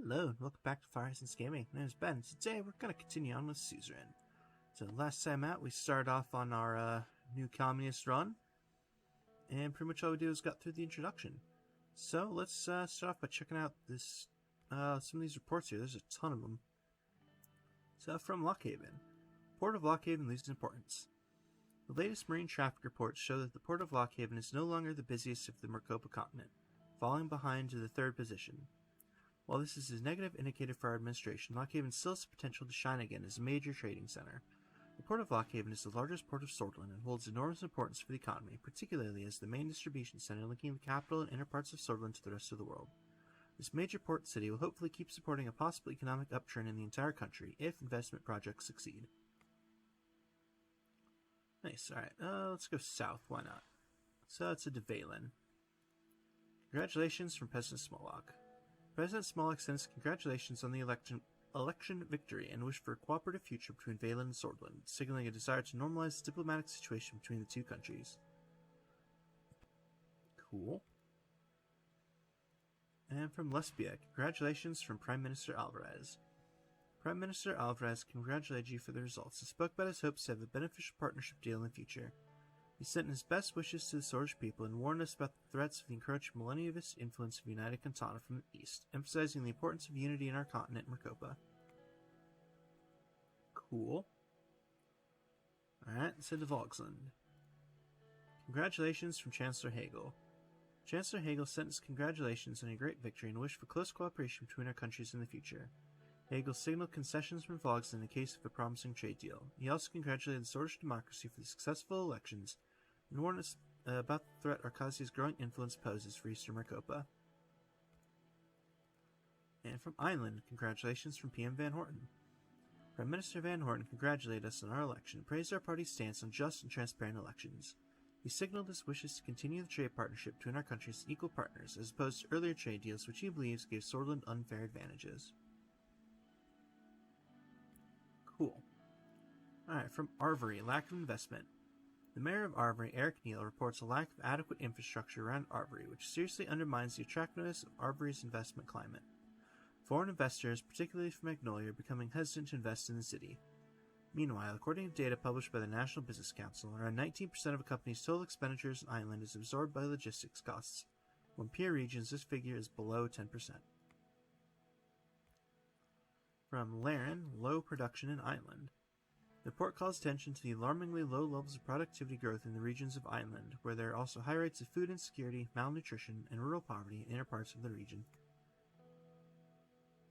Hello and welcome back to Fire Essence Gaming. My name is Ben. Today we're going to continue on with Suzerain. So last time out we started off on our new communist run. And pretty much all we did was got through the introduction. So let's start off by checking out this some of these reports here. There's a ton of them. So from Lockhaven. Port of Lockhaven loses importance. The latest marine traffic reports show that the port of Lockhaven is no longer the busiest of the Mercopa continent, falling behind to the third position. While this is a negative indicator for our administration, Lockhaven still has the potential to shine again as a major trading center. The port of Lockhaven is the largest port of Swordland and holds enormous importance for the economy, particularly as the main distribution center linking the capital and inner parts of Swordland to the rest of the world. This major port city will hopefully keep supporting a possible economic upturn in the entire country if investment projects succeed. Nice, alright, let's go south, why not? So it's a Devalin. Congratulations from President Smolak. President Smolak sends congratulations on the election victory and wish for a cooperative future between Valen and Swordland, signaling a desire to normalize the diplomatic situation between the two countries. Cool. And from Lesbia, congratulations from Prime Minister Alvarez. Prime Minister Alvarez congratulated you for the results and spoke about his hopes to have a beneficial partnership deal in the future. He sent his best wishes to the Swordlish people and warned us about the threats of the encroaching millennialist influence of United Cantana from the east, emphasizing the importance of unity in our continent, Mercopa. Cool. Alright, so to Volksland. Congratulations from Chancellor Hagel. Chancellor Hagel sent his congratulations on a great victory and wished for close cooperation between our countries in the future. Hagel signaled concessions from Volksland in the case of a promising trade deal. He also congratulated the Swordlish democracy for the successful elections and warned us about the threat Arcasia's growing influence poses for Eastern Mercopa. And from Ireland, congratulations from PM Van Horten. Prime Minister Van Horten congratulated us on our election and praised our party's stance on just and transparent elections. He signaled his wishes to continue the trade partnership between our countries as equal partners, as opposed to earlier trade deals which he believes gave Swordland unfair advantages. Cool. Alright, from Arvery, lack of investment. The mayor of Arvery, Eric Neal, reports a lack of adequate infrastructure around Arvery, which seriously undermines the attractiveness of Arvery's investment climate. Foreign investors, particularly from Magnolia, are becoming hesitant to invest in the city. Meanwhile, according to data published by the National Business Council, around 19% of a company's total expenditures in Ireland is absorbed by logistics costs, while in peer regions this figure is below 10%. From Laren, low production in Ireland. The report calls attention to the alarmingly low levels of productivity growth in the regions of Ireland, where there are also high rates of food insecurity, malnutrition, and rural poverty in inner parts of the region.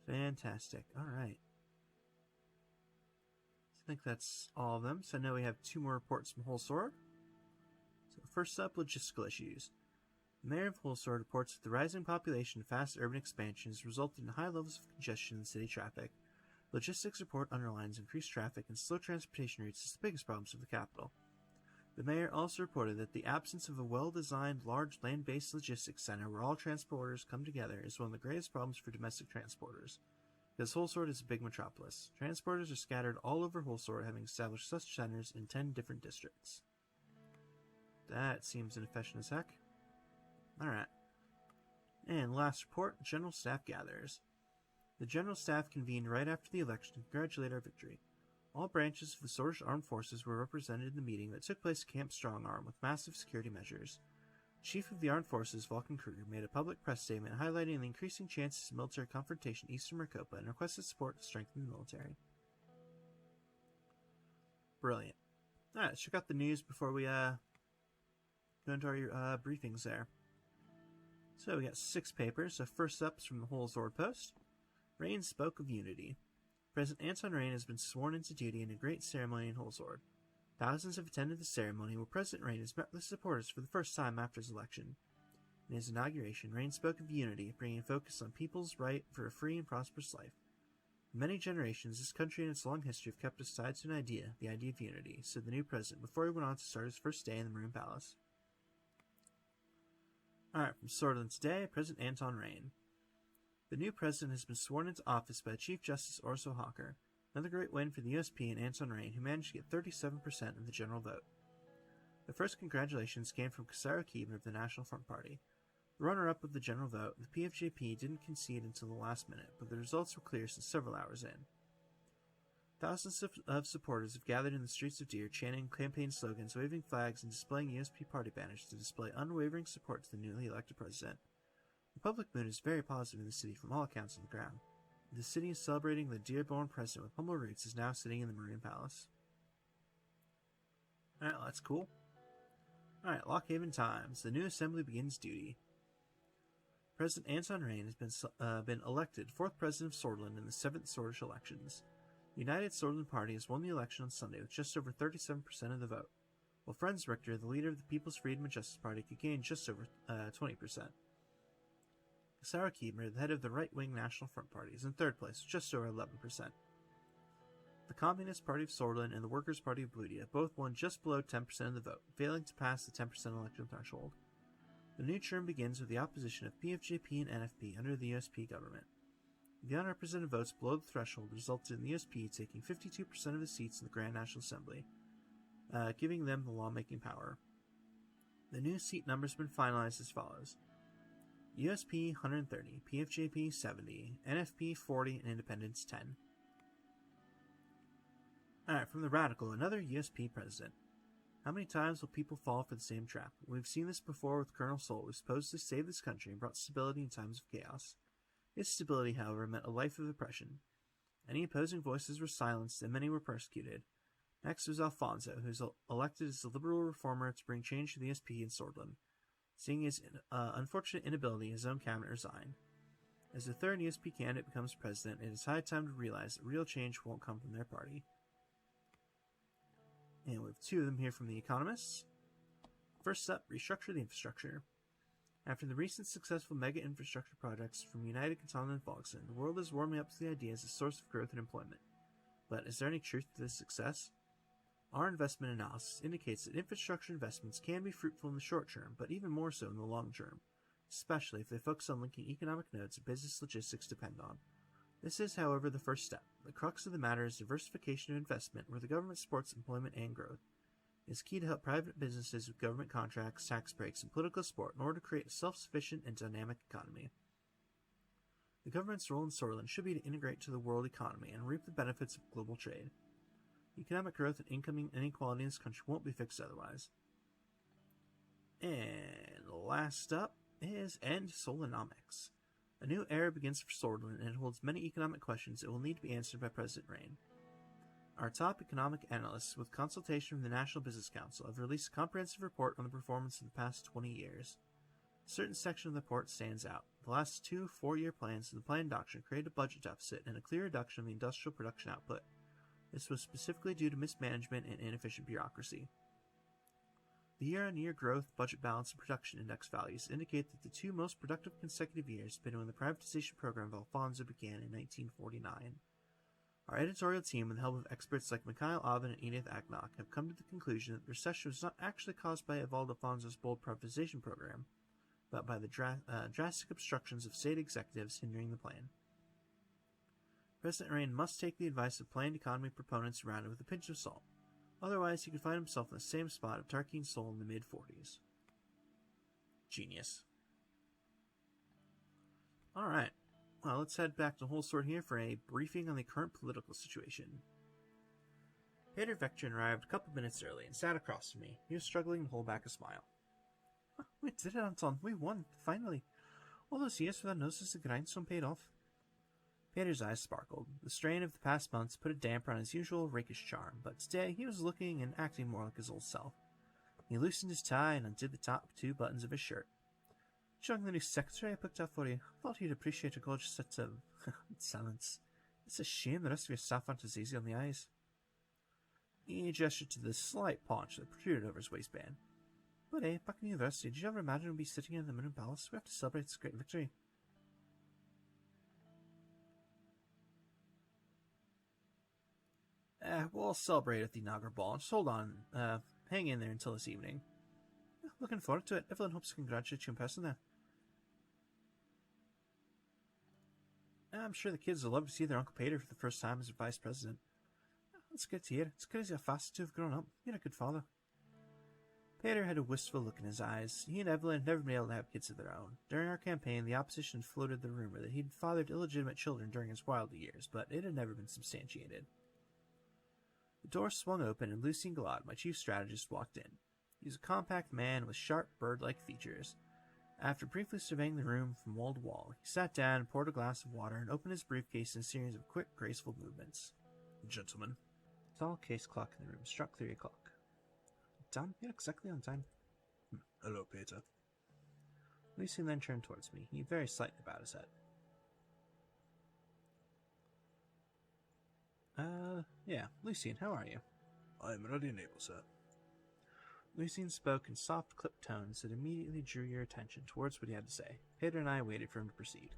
Fantastic. Alright. I think that's all of them, so now we have two more reports from Whole Sword. So first up, logistical issues. The mayor of Whole Sword reports that the rising population and fast urban expansion has resulted in high levels of congestion in city traffic. Logistics report underlines increased traffic and slow transportation routes as the biggest problems of the capital. The mayor also reported that the absence of a well-designed, large land-based logistics center where all transporters come together is one of the greatest problems for domestic transporters. Because Whole Sword is a big metropolis, transporters are scattered all over Whole Sword, having established such centers in 10 different districts. That seems inefficient as heck. Alright. And last report, General Staff gathers. The General Staff convened right after the election to congratulate our victory. All branches of the Swordlish Armed Forces were represented in the meeting that took place at Camp Strongarm with massive security measures. Chief of the Armed Forces, Vulcan Kruger, made a public press statement highlighting the increasing chances of military confrontation in Eastern Mercopa and requested support to strengthen the military. Brilliant. Alright, let's check out the news before we go into our briefings there. So we got 6 papers. So first up is from the Whole Sword Post. Rain spoke of unity. President Anton Rain has been sworn into duty in a great ceremony in Whole Sword. Thousands have attended the ceremony where President Rain has met with supporters for the first time after his election. In his inauguration, Rain spoke of unity, bringing focus on people's right for a free and prosperous life. For many generations, this country and its long history have kept us tied to an idea, the idea of unity, said the new president before he went on to start his first day in the Maroon Palace. Alright, from Swordland today, President Anton Rain. The new president has been sworn into office by Chief Justice Orso Hawker, another great win for the USP and Anton Rain, who managed to get 37% of the general vote. The first congratulations came from Casaro Keevan of the National Front Party. The runner-up of the general vote, the PFJP didn't concede until the last minute, but the results were clear since several hours in. Thousands of supporters have gathered in the streets of Deer, chanting campaign slogans, waving flags, and displaying USP party banners to display unwavering support to the newly elected president. The public mood is very positive in the city from all accounts on the ground. The city is celebrating the Deer-born president with humble roots is now sitting in the Maroon Palace. Alright, well, that's cool. Alright, Lockhaven Times. The new assembly begins duty. President Anton Rain has been elected 4th president of Sordland in the 7th Sordish elections. The United Sordland Party has won the election on Sunday with just over 37% of the vote, while Franz Richter, the leader of the People's Freedom and Justice Party, could gain just over 20%. Sarah Kiemer, the head of the right-wing National Front Party, is in 3rd place with just over 11%. The Communist Party of Sordland and the Workers' Party of Bludia both won just below 10% of the vote, failing to pass the 10% election threshold. The new term begins with the opposition of PFJP and NFP under the USP government. The unrepresented votes below the threshold resulted in the USP taking 52% of the seats in the Grand National Assembly, giving them the lawmaking power. The new seat numbers have been finalized as follows: USP 130, PFJP 70, NFP 40, and Independents 10. Alright, from the Radical, another USP president. How many times will people fall for the same trap? We've seen this before with Colonel Sol, who supposedly saved this country and brought stability in times of chaos. His stability, however, meant a life of oppression. Any opposing voices were silenced, and many were persecuted. Next was Alfonso, who was elected as the liberal reformer to bring change to the SP in Sordland. Seeing his unfortunate inability, his own cabinet resigned. As the 3rd USP candidate becomes president, it is high time to realize that real change won't come from their party. And we have 2 of them here from The Economists. First up, restructure the infrastructure. After the recent successful mega infrastructure projects from United Catalan and Volkswagen, the world is warming up to the idea as a source of growth and employment. But is there any truth to this success? Our investment analysis indicates that infrastructure investments can be fruitful in the short term, but even more so in the long term, especially if they focus on linking economic nodes that business logistics depend on. This is, however, the first step. The crux of the matter is diversification of investment, where the government supports employment and growth. It is key to help private businesses with government contracts, tax breaks, and political support in order to create a self-sufficient and dynamic economy. The government's role in Sordland should be to integrate to the world economy and reap the benefits of global trade. Economic growth and income inequality in this country won't be fixed otherwise. And last up is End Solonomics. A new era begins for Sordland, and it holds many economic questions that will need to be answered by President Rain. Our top economic analysts, with consultation from the National Business Council, have released a comprehensive report on the performance of the past 20 years. A certain section of the report stands out. The last 2 4-year plans of the planned doctrine created a budget deficit and a clear reduction of the industrial production output. This was specifically due to mismanagement and inefficient bureaucracy. The year-on-year growth, budget balance, and production index values indicate that the 2 most productive consecutive years have been when the privatization program of Alfonso began in 1949. Our editorial team, with the help of experts like Mikhail Avin and Edith Agnock, have come to the conclusion that the recession was not actually caused by Evaldo Alfonso's bold privatization program, but by the drastic obstructions of state executives hindering the plan. President Rain must take the advice of planned economy proponents around it with a pinch of salt. Otherwise, he could find himself in the same spot of Tarkin Sol in the mid-40s. Genius. Alright. Well, let's head back to Holsword here for a briefing on the current political situation. Peter Vectrin arrived a couple minutes early and sat across from me. He was struggling to hold back a smile. We did it, Anton. We won, finally. All those years without notice the grindstone paid off. Peter's eyes sparkled. The strain of the past months put a damper on his usual rakish charm, but today he was looking and acting more like his old self. He loosened his tie and undid the top 2 buttons of his shirt. Showing the new secretary I picked up for you. I thought he'd appreciate a gorgeous set of silence. It's a shame the rest of your staff aren't as easy on the eyes. He gestured to the slight paunch that protruded over his waistband. But back in university, did you ever imagine we'd be sitting in the Moon Palace? We have to celebrate this great victory. We'll celebrate at the inaugural ball. Just hold on. Hang in there until this evening. Looking forward to it. Everyone hopes to congratulate you in person there. I'm sure the kids will love to see their Uncle Peter for the first time as their vice president. That's good to hear. It's crazy how fast the 2 have grown up. You're a good father. Peter had a wistful look in his eyes. He and Evelyn had never been able to have kids of their own. During our campaign, the opposition floated the rumor that he'd fathered illegitimate children during his wilder years, but it had never been substantiated. The door swung open and Lucien Galad, my chief strategist, walked in. He was a compact man with sharp, bird-like features. After briefly surveying the room from wall to wall, he sat down, poured a glass of water, and opened his briefcase in a series of quick, graceful movements. Gentlemen. The tall case clock in the room struck 3 o'clock. Done? You're exactly on time. Hello, Peter. Lucien then turned towards me. He very slightly bowed his head. Yeah. Lucien, how are you? I am ready and able, sir. Lucien spoke in soft, clipped tones that immediately drew your attention towards what he had to say. Peter and I waited for him to proceed.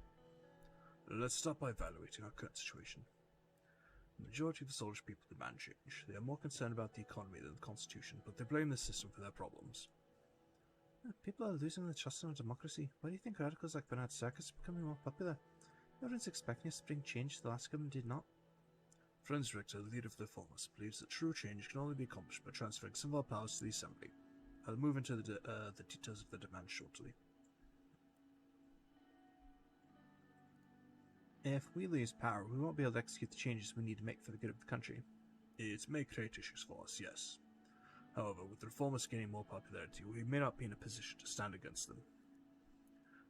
Let's start by evaluating our current situation. The majority of the Solish people demand change. They are more concerned about the economy than the Constitution, but they blame the system for their problems. People are losing the trust in our democracy. Why do you think radicals like Bernard Circus are becoming more popular? Everyone's expecting us to bring change. The last government did not. Franz Richter, the leader of the Reformers, believes that true change can only be accomplished by transferring some of our powers to the Assembly. I'll move into the details of the demand shortly. If we lose power, we won't be able to execute the changes we need to make for the good of the country. It may create issues for us, yes. However, with the Reformers gaining more popularity, we may not be in a position to stand against them.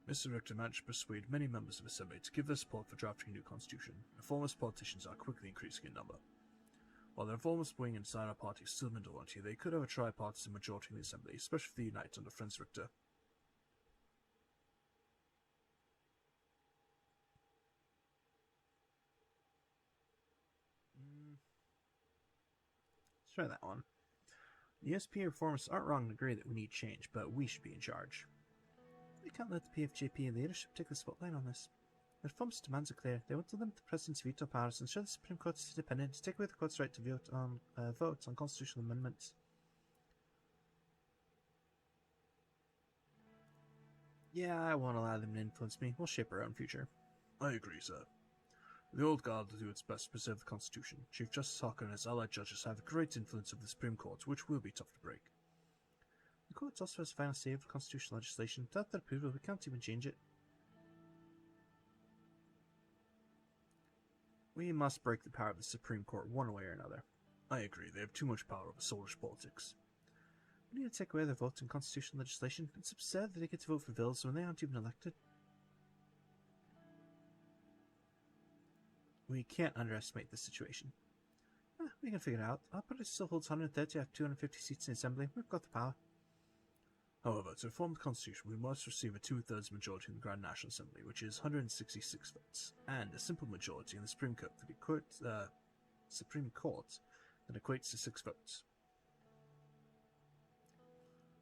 Mr. Richter managed to persuade many members of the Assembly to give their support for drafting a new constitution. Reformist politicians are quickly increasing in number. While the Reformist wing inside our party is still minority, they could have a tripartisan majority in the Assembly, especially if they unite under Franz Richter. Let's try that one. The USP reformists aren't wrong to agree that we need change, but we should be in charge. We can't let the PFJP and leadership take the spotlight on this. The reformist demands are clear. They want to limit the president's veto powers and ensure the Supreme Court is independent to take away the court's right to vote on constitutional amendments. Yeah, I won't allow them to influence me. We'll shape our own future. I agree, sir. The old guard will do its best to preserve the Constitution. Chief Justice Harker and his allied judges have a great influence over the Supreme Court, which will be tough to break. The court also has final say over constitutional legislation. Without their approval, we can't even change it. We must break the power of the Supreme Court one way or another. I agree, they have too much power over Solish politics. We need to take away their votes on constitutional legislation. It's absurd that they get to vote for bills when they aren't even elected. We can't underestimate this situation. We can figure it out. Our party still holds 130 out of 250 seats in the Assembly. We've got the power. However, to reform the Constitution, we must receive a 2/3 majority in the Grand National Assembly, which is 166 votes, and a simple majority in the Supreme Court that equates to 6 votes.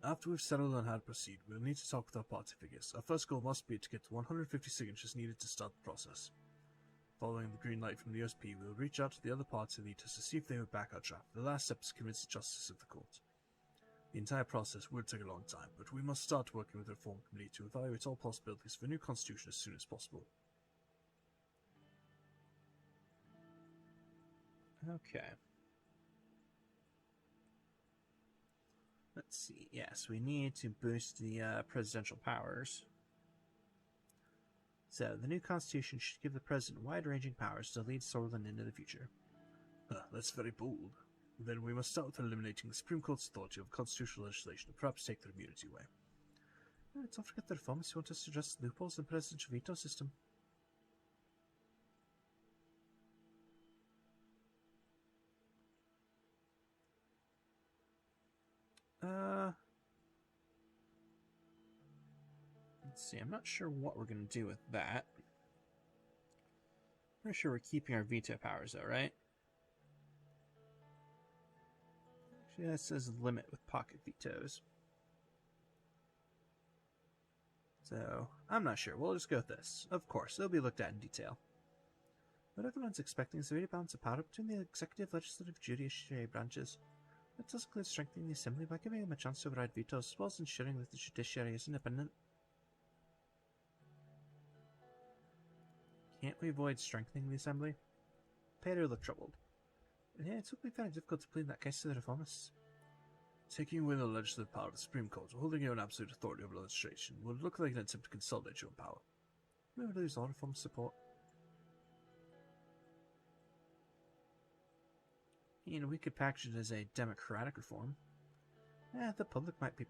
After we've settled on how to proceed, we'll need to talk with our party figures. Our first goal must be to get the 150 signatures needed to start the process. Following the green light from the USP, we'll reach out to the other party leaders to see if they would back our draft. The last step is to convince the justice of the court. The entire process would take a long time, but we must start working with the Reform Committee to evaluate all possibilities for a new constitution as soon as possible. Okay. Let's see. Yes, we need to boost the presidential powers. So, the new constitution should give the president wide-ranging powers to lead Sorland into the future. That's very bold. Then we must start with eliminating the Supreme Court's authority over constitutional legislation and perhaps take their immunity away. Don't forget the reformers who want us to address the loopholes in the presidential veto system. Let's see, I'm not sure what we're going to do with that. Pretty sure we're keeping our veto powers though, right? Actually, that says limit with pocket vetoes. So, I'm not sure. We'll just go with this. Of course, it'll be looked at in detail. What everyone's expecting is a rebalance balance of power between the executive, legislative, judiciary branches. That does include strengthening the assembly by giving them a chance to override vetoes, as well as ensuring that the judiciary is independent. Can't we avoid strengthening the assembly? Peter looked troubled. Yeah, it would be very difficult to plead that case to the reformists. Taking away the legislative power of the Supreme Court or holding your own absolute authority over legislation would look like an attempt to consolidate your own power. We would lose all reform support. And we could package it as a democratic reform. The public might be...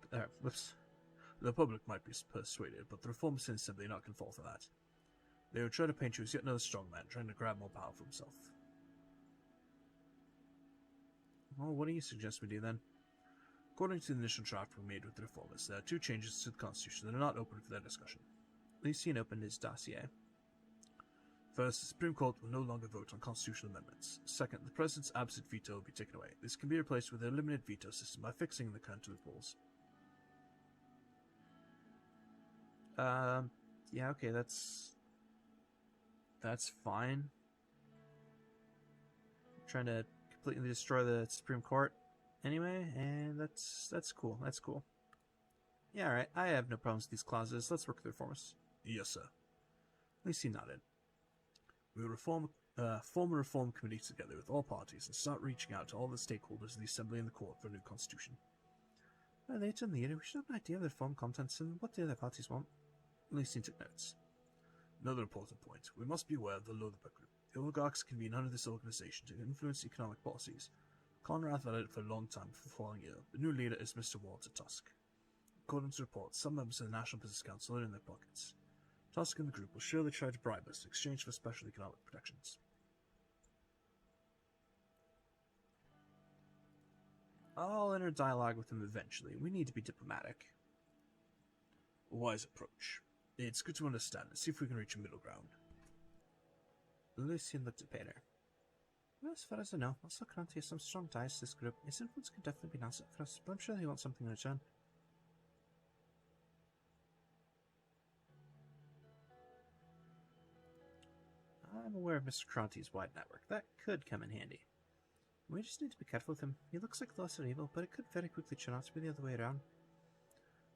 The public might be persuaded, but the reformers in Assembly not can fall for that. They would try to paint you as yet another strong man trying to grab more power for himself. Well, what do you suggest we do then? According to the initial draft we made with the reformers, there are 2 changes to the Constitution that are not open for their discussion. Lucian opened his dossier. First, the Supreme Court will no longer vote on constitutional amendments. Second, the President's absolute veto will be taken away. This can be replaced with a limited veto system by fixing the current loopholes. Yeah, okay, that's fine. I'm trying to completely destroy the Supreme Court anyway, and that's cool. That's cool. Yeah, alright. I have no problems with these clauses. Let's work with the reformers. Yes, sir. Lucy nodded. We will form a reform committee together with all parties and start reaching out to all the stakeholders of the Assembly and the Court for a new constitution. Later in the year, we should have an idea of the reform contents and what the other parties want. Lucy took notes. Another important point. We must be aware of the Lothar Group. The oligarchs convene under this organization to influence economic policies. Conrad led it for a long time before falling ill. The new leader is Mr. Walter Tusk. According to reports, some members of the National Business Council are in their pockets. Tusk and the group will surely try to bribe us in exchange for special economic protections. I'll enter dialogue with them eventually. We need to be diplomatic. A wise approach. It's good to understand and see if we can reach a middle ground. Lucian looked at Peter. Well, as far as I know, also Kranti has some strong ties to this group. His influence could definitely be an asset for us, but I'm sure he wants something in return. I'm aware of Mr. Kranti's wide network. That could come in handy. We just need to be careful with him. He looks like loss of evil, but it could very quickly turn out to be the other way around.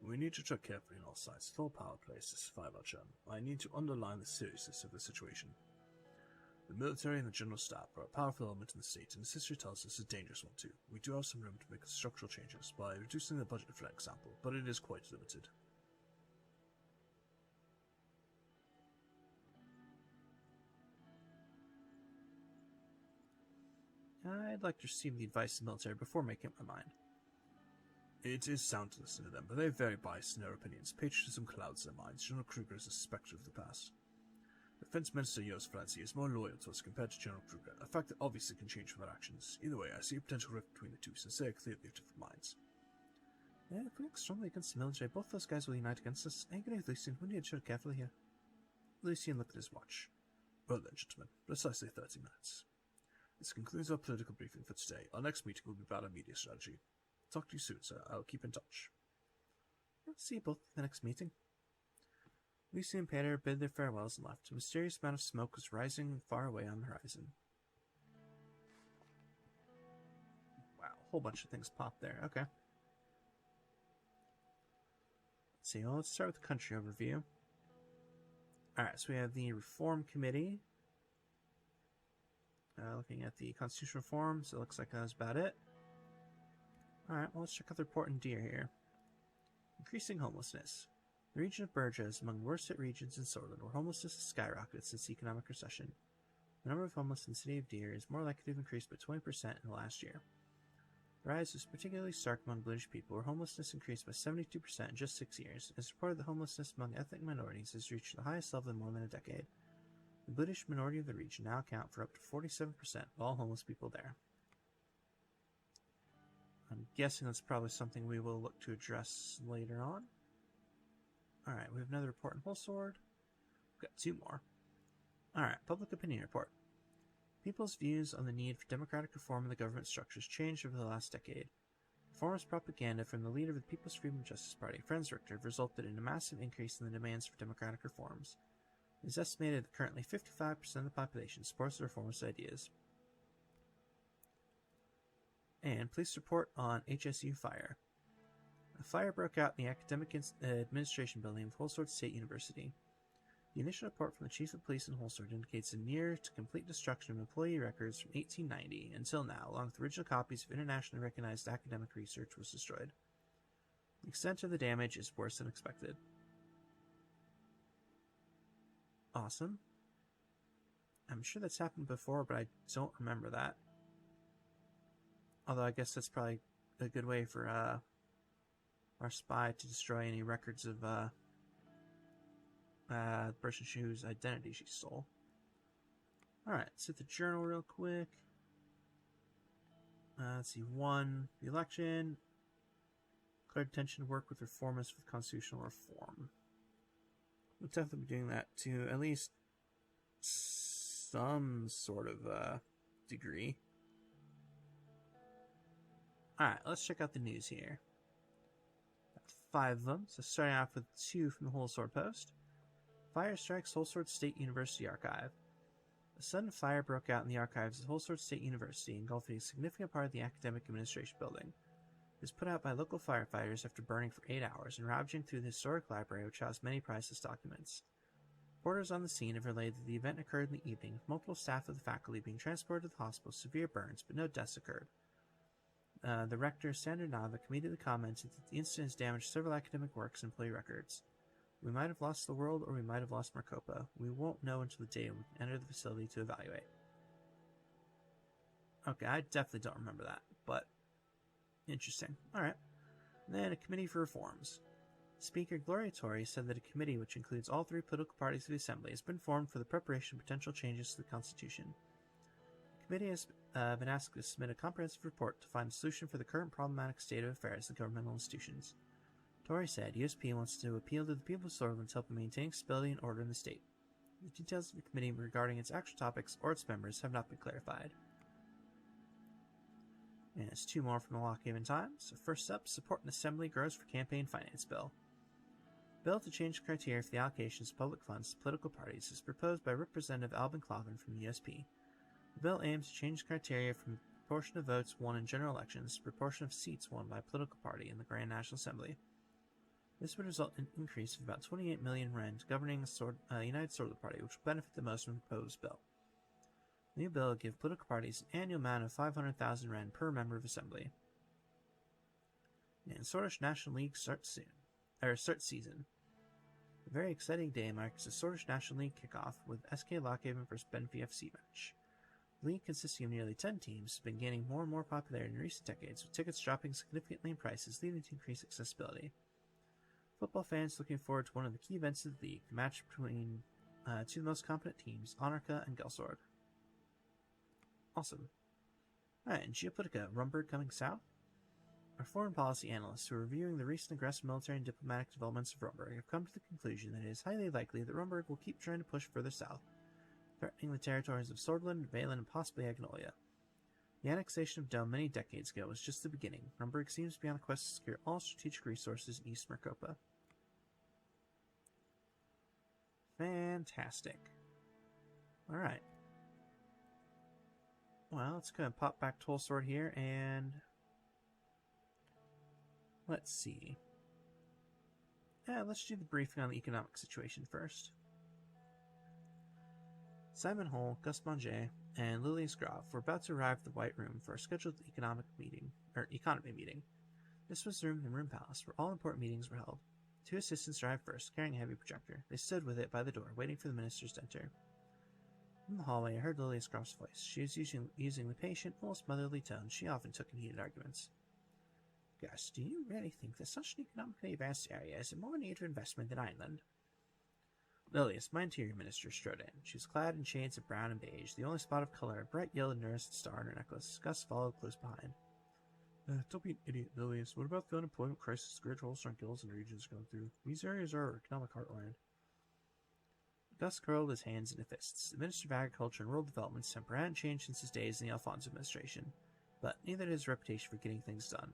We need to tread carefully on all sides with all power plays to survive our churn. I need to underline the seriousness of the situation. The military and the general staff are a powerful element in the state, and as history tells us, a dangerous one too. We do have some room to make structural changes by reducing the budget, for example, but it is quite limited. I'd like to receive the advice of the military before making up my mind. It is sound to listen to them, but they are very biased in their opinions. Patriotism clouds their minds. General Kruger is a spectre of the past. The Defense Minister Joost Francie is more loyal to us compared to General Kruger, a fact that obviously can change from their actions. Either way, I see a potential rift between the two, since they are clearly of different minds. Yeah, if we look strongly against the military, both those guys will unite against us. I agree with Lucian. We need to tread carefully here. Lucian looked at his watch. Well then, gentlemen, precisely 30 minutes. This concludes our political briefing for today. Our next meeting will be about our media strategy. Talk to you soon, sir. I'll keep in touch. I'll see you both at the next meeting. Lucy and Peter bid their farewells and left. A mysterious amount of smoke was rising far away on the horizon. Wow, a whole bunch of things popped there. Okay. Let's see. Well, let's start with the country overview. Alright, so we have the Reform Committee. Looking at the constitutional reforms, it looks like that was about it. Alright, well, let's check out the report in Deer here. Increasing homelessness. The region of Berja is among the worst hit regions in Sorland, where homelessness has skyrocketed since economic recession. The number of homeless in the city of Deer is more likely to have increased by 20% in the last year. The rise was particularly stark among British people, where homelessness increased by 72% in just 6 years. It's reported that homelessness among ethnic minorities has reached the highest level in more than a decade. The British minority of the region now account for up to 47% of all homeless people there. I'm guessing that's probably something we will look to address later on. Alright, we have another report in Holsword. We've got 2 more. Alright, public opinion report. People's views on the need for democratic reform in the government structures changed over the last decade. Reformist propaganda from the leader of the People's Freedom and Justice Party, Franz Richter, resulted in a massive increase in the demands for democratic reforms. It is estimated that currently 55% of the population supports the reformist ideas. And police report on HSU fire. A fire broke out in the Academic Administration building of Holsworth State University. The initial report from the Chief of Police in Holsworth indicates a near to complete destruction of employee records from 1890 until now, along with original copies of internationally recognized academic research was destroyed. The extent of the damage is worse than expected. Awesome. I'm sure that's happened before, but I don't remember that. Although I guess that's probably a good way for our spy to destroy any records of the person whose identity she stole. Alright, let's hit the journal real quick. Let's see, 1. The election. Declared intention to work with reformists with constitutional reform. We'll definitely be doing that to at least some sort of degree. Alright, let's check out the news here. Got 5 of them. So starting off with 2 from the Whole Sword Post. Fire strikes Whole Sword State University archive. A sudden fire broke out in the archives of Whole Sword State University, engulfing a significant part of the academic administration building. It was put out by local firefighters after burning for 8 hours and ravaging through the historic library, which housed many priceless documents. Reporters on the scene have relayed that the event occurred in the evening, with multiple staff of the faculty being transported to the hospital with severe burns, but no deaths occurred. The rector, Sandra Nava, immediately commented that the incident has damaged several academic works and employee records. We might have lost the world, or we might have lost Maricopa. We won't know until the day when we can enter the facility to evaluate. Okay, I definitely don't remember that, but interesting. Alright. Then a committee for reforms. Speaker Gloria Torrey said that a committee which includes all 3 political parties of the Assembly has been formed for the preparation of potential changes to the Constitution. The committee has been asked to submit a comprehensive report to find a solution for the current problematic state of affairs in governmental institutions. Torrey said USP wants to appeal to the people of Sorvin to help in maintaining stability and order in the state. The details of the committee regarding its actual topics or its members have not been clarified. And it's 2 more from the Lockhaven Times. So first up, support in Assembly grows for campaign finance bill. Bill to change the criteria for the allocations of public funds to political parties is proposed by Representative Alvin Clavin from the USP. The bill aims to change the criteria from the proportion of votes won in general elections to the proportion of seats won by a political party in the Grand National Assembly. This would result in an increase of about 28 million rand governing the United Solar Party, which will benefit the most from the proposed bill. The new bill will give political parties an annual amount of 500,000 rand per member of assembly. And Swedish National League starts season. A very exciting day marks the Swedish National League kickoff with SK Lockhaven vs Benfica FC match. The league, consisting of nearly 10 teams, has been gaining more and more popularity in recent decades, with tickets dropping significantly in prices, leading to increased accessibility. Football fans looking forward to one of the key events of the league, the match between 2 of the most competent teams, Anarka and Gelsord. Awesome. Alright, in Geopolitica, Rumberg coming south? Our foreign policy analysts who are reviewing the recent aggressive military and diplomatic developments of Rumberg have come to the conclusion that it is highly likely that Rumberg will keep trying to push further south, threatening the territories of Swordland, Valen, and possibly Agnolia. The annexation of Dome many decades ago was just the beginning. Rumberg seems to be on a quest to secure all strategic resources in East Maricopa. Fantastic. Alright. Well, let's go ahead and pop back to Whole Sword here, and let's see. Let's do the briefing on the economic situation first. Simon Hole, Gus Manger, and Lilius Graf were about to arrive at the White Room for a scheduled economy meeting. This was the room in the Room Palace, where all important meetings were held. 2 assistants arrived first, carrying a heavy projector. They stood with it by the door, waiting for the ministers to enter. In the hallway, I heard Lilius Graf's voice. She was using the patient, almost motherly tone she often took in heated arguments. Gus, do you really think that such an economically advanced area is in more need of investment than Ireland? Lilius, my interior minister, strode in. She was clad in shades of brown and beige, the only spot of color a bright yellow nursed star on her necklace. Gus followed close behind. Don't be an idiot, Lilius. What about the unemployment crisis the Great Holstern Guilds and regions are going through? These areas are our economic heartland. Gus curled his hands into fists. The Minister of Agriculture and Rural Development's temper hadn't changed since his days in the Alfonso administration, but neither did his reputation for getting things done.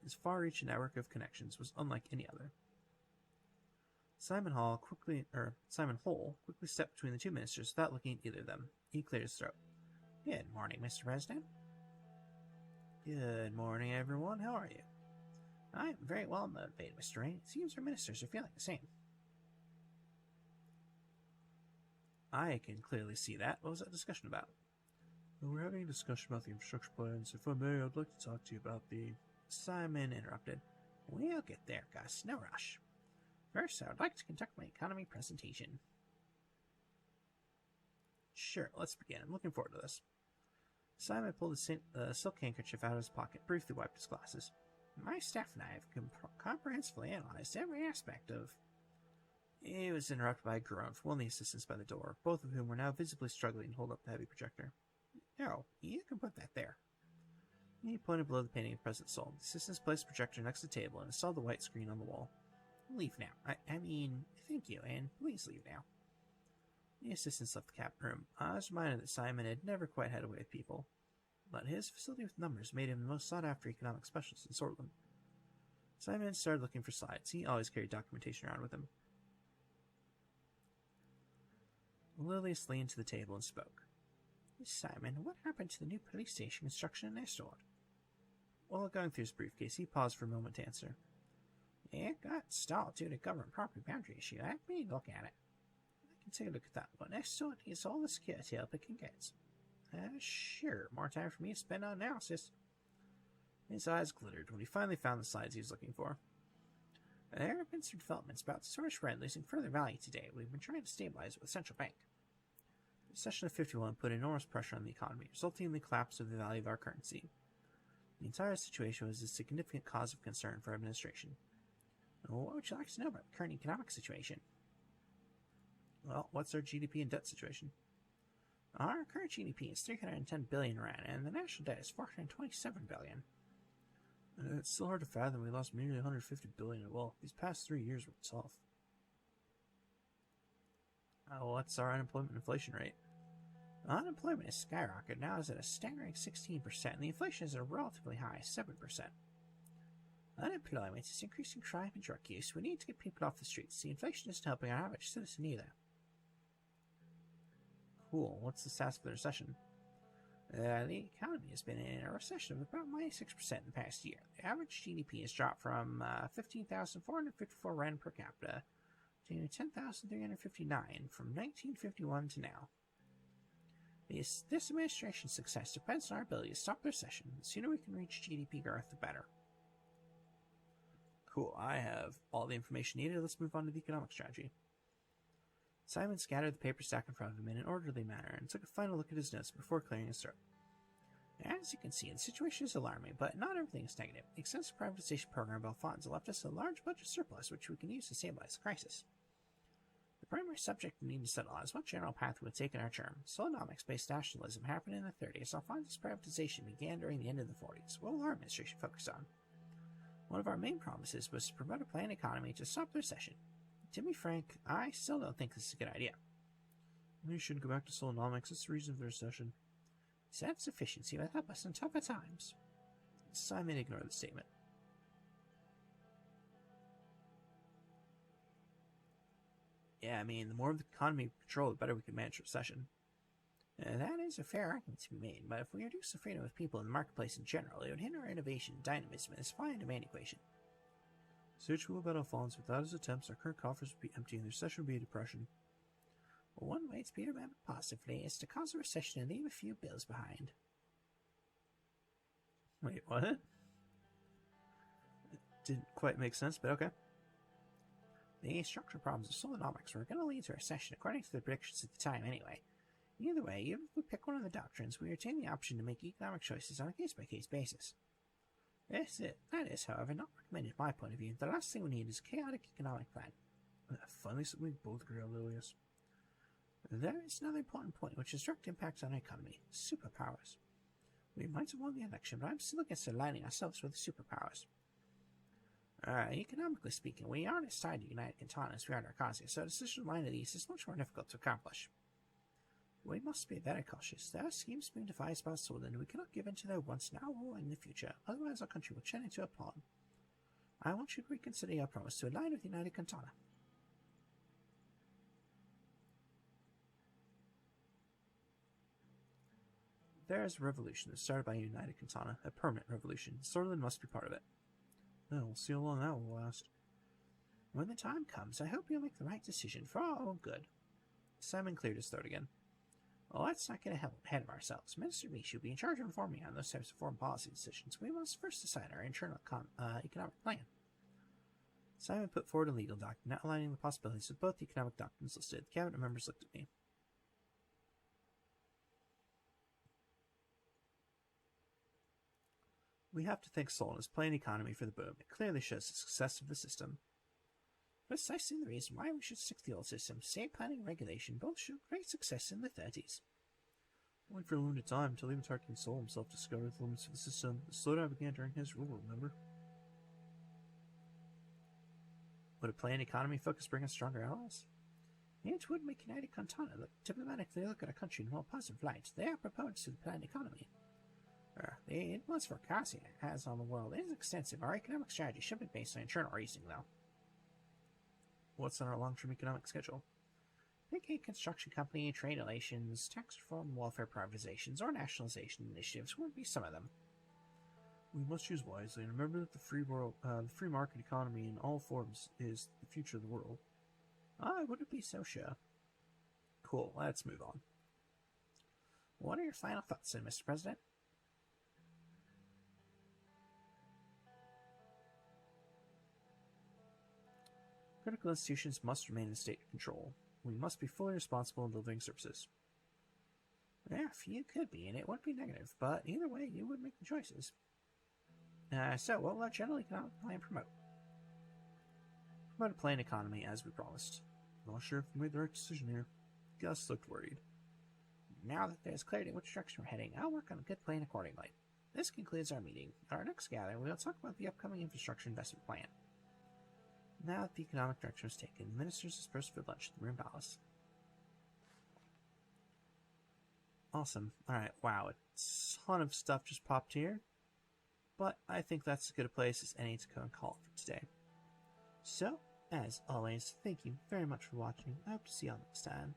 His far-reaching network of connections was unlike any other. Simon Hole quickly stepped between the 2 ministers without looking at either of them. He cleared his throat. Good morning, Mr. President. Good morning, everyone. How are you? I am very well motivated, Mr. Rain. It seems our ministers are feeling the same. I can clearly see that. What was that discussion about? Well, we're having a discussion about the infrastructure plans. If I may, I'd like to talk to you about the... Simon interrupted. We'll get there, Gus. No rush. First, I would like to conduct my economy presentation. Sure, let's begin. I'm looking forward to this. Simon pulled a silk handkerchief out of his pocket, briefly wiped his glasses. My staff and I have comprehensively analyzed every aspect of... He was interrupted by a groan from one of the assistants by the door, both of whom were now visibly struggling to hold up the heavy projector. No, you can put that there. He pointed below the painting of President Sol. The assistants placed the projector next to the table and installed the white screen on the wall. Leave now. I mean, thank you, and please leave now. The assistants left the cabin room. I was reminded that Simon had never quite had a way with people, but his facility with numbers made him the most sought-after economic specialist in Sortland. Simon started looking for slides. He always carried documentation around with him. Lilius leaned to the table and spoke. Simon, what happened to the new police station construction in Estord? While going through his briefcase, he paused for a moment to answer. It got stalled due to government property boundary issue. Let me look at it. I can take a look at that one. Estord needs all the security help it can get. Sure. More time for me to spend on analysis. His eyes glittered when he finally found the slides he was looking for. There have been some developments about the Source Red losing further value today. We've been trying to stabilize it with the central bank. The session of 51 put enormous pressure on the economy, resulting in the collapse of the value of our currency. The entire situation was a significant cause of concern for administration. What would you like to know about the current economic situation? Well, what's our GDP and debt situation? Our current GDP is 310 billion rand, and the national debt is 427 billion. It's still hard to fathom we lost nearly 150 billion in wealth. These past 3 years were tough. What's our unemployment inflation rate? Unemployment has skyrocketed. Now is at a staggering 16%, and the inflation is at a relatively high 7%. Unemployment is increasing crime and drug use. We need to get people off the streets. The inflation isn't helping our average citizen either. Cool. What's the status of the recession? The economy has been in a recession of about -6% in the past year. The average GDP has dropped from 15,454 rand per capita to 10,359 from 1951 to now. This administration's success depends on our ability to stop the recession. The sooner we can reach GDP growth, the better. Cool, I have all the information needed. Let's move on to the economic strategy. Simon scattered the paper stack in front of him in an orderly manner and took a final look at his notes before clearing his throat. As you can see, the situation is alarming, but not everything is negative. The extensive privatization program of Alphonse left us a large budget surplus, which we can use to stabilize the crisis. The primary subject we need to settle on is what general path we would take in our term. Solonomics-based nationalism happened in the 30s. Alphonse's privatization began during the end of the 40s. What will our administration focus on? One of our main promises was to promote a planned economy to stop the recession. To be frank, I still don't think this is a good idea. We should go back to Solonomics. It's the reason for the recession. Self-sufficiency will help us in tougher times. Simon ignored the statement. Yeah, I mean, the more of the economy we control, the better we can manage recession. That is a fair argument to be made, but if we reduce the freedom of people in the marketplace in general, it would hinder innovation, dynamism, and the supply and demand equation. Sage will about Alphonse. Without his attempts, our current coffers would be empty and the recession would be a depression. Well, one way to be remembered positively is to cause a recession and leave a few bills behind. Wait, what? It didn't quite make sense, but okay. The structural problems of Solonomics were going to lead to a recession, according to the predictions at the time anyway. Either way, even if we pick one of the doctrines, we retain the option to make economic choices on a case-by-case basis. That is, however, not recommended from my point of view. The last thing we need is a chaotic economic plan. Finally, something we both agree on, Lilius. There is another important point which has direct impacts on our economy: superpowers. We might have won the election, but I'm still against aligning ourselves with the superpowers. Economically speaking, we aren't as tied to United Cantona as we are to Arcasia, so a decision line of these is much more difficult to accomplish. We must be very cautious. There are schemes being devised by Sortland, and we cannot give in to their wants now or in the future, otherwise our country will turn into a pawn. I want you to reconsider your promise to align with United Cantona. There is a revolution that started by United Cantona, a permanent revolution. Sortland must be part of it. Well, we'll see how long that will last. When the time comes, I hope you'll make the right decision for our own good. Simon cleared his throat again. Well, let's not get ahead of ourselves. Minister Lee should be in charge of informing on those types of foreign policy decisions. We must first decide our internal economic plan. Simon put forward a legal document outlining the possibilities of both the economic doctrines listed. The cabinet members looked at me. We have to thank Sol and his planned economy for the boom. It clearly shows the success of the system. Precisely the reason why we should stick to the old system. State planning and regulation both showed great success in the 30s. Only for a limited time, until even King Sol himself discovered the limits of the system. The slowdown began during his rule, remember? Would a planned economy focus bring us stronger allies? It would make United Continent diplomatically look at a country in a more positive light. They are proponents of the planned economy. The influence for Cassia has on the world is extensive. Our economic strategy should be based on internal reasoning, though. What's on our long-term economic schedule? Pick a construction company, trade relations, tax reform, welfare privatizations, or nationalization initiatives would be some of them. We must choose wisely, and remember that the free market economy in all forms is the future of the world. I wouldn't be so sure. Cool, let's move on. What are your final thoughts, then, Mr. President? Critical institutions must remain in state control. We must be fully responsible in delivering services. If you could be, and it wouldn't be negative, but either way, you would make the choices. So, what will our general economic plan promote? Promote a planned economy, as we promised. Not sure if we made the right decision here. Gus looked worried. Now that there's clarity in which direction we're heading, I'll work on a good plan accordingly. This concludes our meeting. At our next gathering, we'll talk about the upcoming infrastructure investment plan. Now that the economic direction was taken, the ministers dispersed for lunch at the Room Palace. Awesome. Alright, wow, a ton of stuff just popped here. But I think that's as good a place as any to go and call it for today. So, as always, thank you very much for watching. I hope to see you all next time.